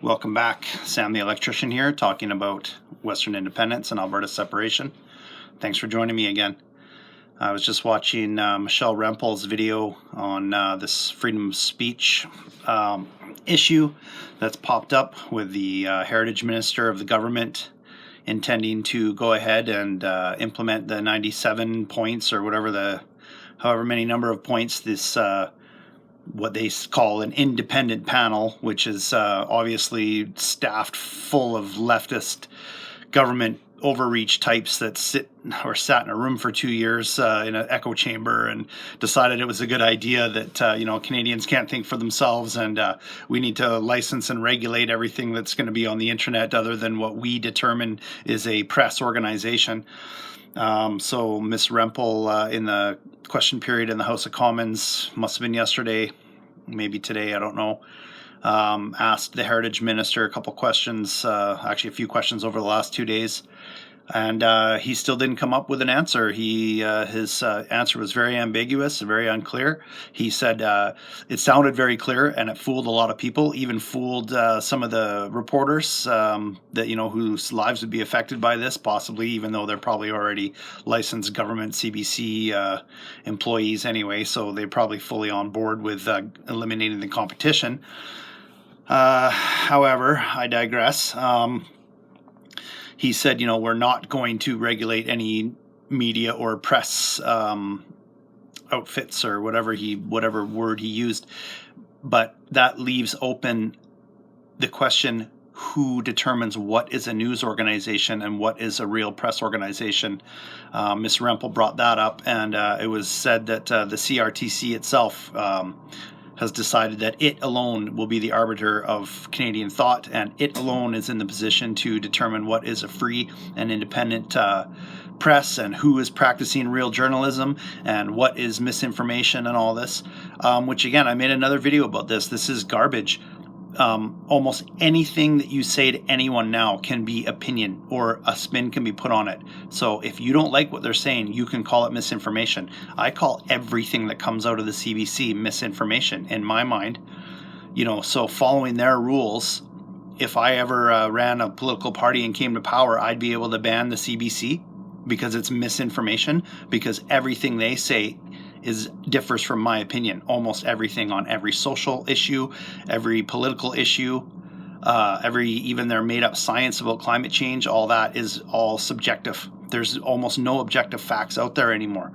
Welcome back. Sam the Electrician here, talking about Western independence and Alberta separation. Thanks for joining me again. I was just watching Michelle Rempel's video on this freedom of speech issue that's popped up with the Heritage Minister of the government intending to go ahead and implement the 97 points or however many number of points this what they call an independent panel, which is obviously staffed full of leftist government overreach types that sat in a room for 2 years in an echo chamber and decided it was a good idea that Canadians can't think for themselves, and we need to license and regulate everything that's going to be on the internet other than what we determine is a press organization. So Ms. Rempel in the question period in the House of Commons, must have been yesterday, maybe today, I don't know, asked the Heritage Minister a couple questions, actually a few questions over the last 2 days, and he still didn't come up with an answer. His answer was very ambiguous and very unclear. He said it sounded very clear, and it fooled a lot of people, even fooled some of the reporters whose lives would be affected by this, possibly, even though they're probably already licensed government CBC employees anyway, so they're probably fully on board with eliminating the competition. However, I digress. He said, we're not going to regulate any media or press outfits or whatever word he used. But that leaves open the question, who determines what is a news organization and what is a real press organization? Ms. Rempel brought that up, and it was said that the CRTC itself has decided that it alone will be the arbiter of Canadian thought, and it alone is in the position to determine what is a free and independent press and who is practicing real journalism and what is misinformation and all this, which again, I made another video about this. This is garbage. Almost anything that you say to anyone now can be opinion, or a spin can be put on it. So if you don't like what they're saying, you can call it misinformation. I call everything that comes out of the CBC misinformation in my mind. So following their rules, if I ever ran a political party and came to power, I'd be able to ban the CBC because it's misinformation, because everything they say differs from my opinion. Almost everything on every social issue, every political issue, even their made up science about climate change, all that is all subjective. There's almost no objective facts out there anymore.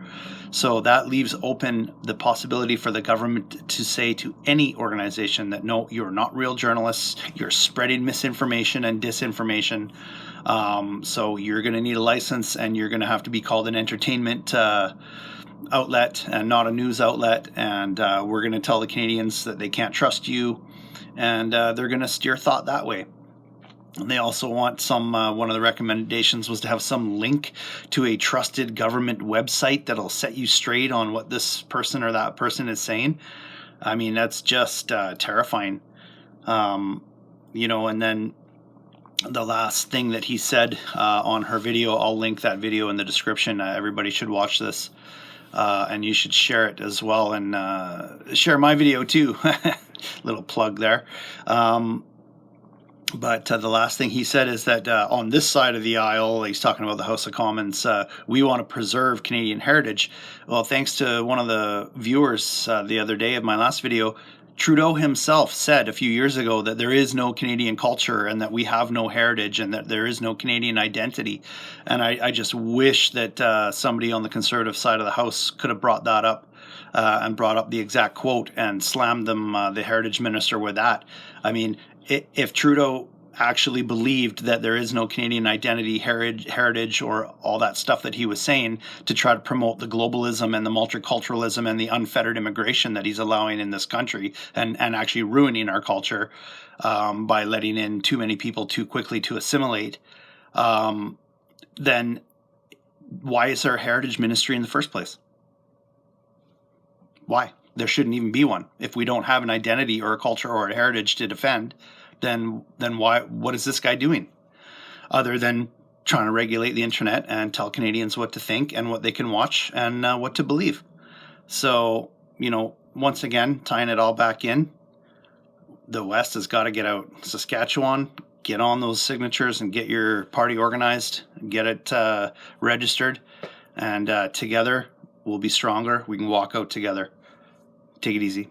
So that leaves open the possibility for the government to say to any organization that, no, you're not real journalists, you're spreading misinformation and disinformation. So you're going to need a license, and you're going to have to be called an entertainment outlet and not a news outlet, and we're going to tell the Canadians that they can't trust you, and they're going to steer thought that way. And they also want one of the recommendations was to have some link to a trusted government website that'll set you straight on what this person or that person is saying. I mean, that's just terrifying. And then the last thing that he said on her video, I'll link that video in the description. Everybody should watch this. And you should share it as well, and share my video too. Little plug there. But the last thing he said is that on this side of the aisle, he's talking about the House of Commons, we want to preserve Canadian heritage. Well, thanks to one of the viewers the other day of my last video, Trudeau himself said a few years ago that there is no Canadian culture and that we have no heritage and that there is no Canadian identity. And I just wish that somebody on the Conservative side of the House could have brought that up and brought up the exact quote and slammed them, the Heritage Minister, with that. I mean, if Trudeau actually believed that there is no Canadian identity, heritage, or all that stuff that he was saying to try to promote the globalism and the multiculturalism and the unfettered immigration that he's allowing in this country, and actually ruining our culture by letting in too many people too quickly to assimilate, then why is there a heritage ministry in the first place? Why? There shouldn't even be one. If we don't have an identity or a culture or a heritage to defend, then why? What is this guy doing other than trying to regulate the internet and tell Canadians what to think and what they can watch and what to believe? So, once again, tying it all back in, the West has got to get out. Saskatchewan, get on those signatures and get your party organized, get it registered, and together we'll be stronger. We can walk out together. Take it easy.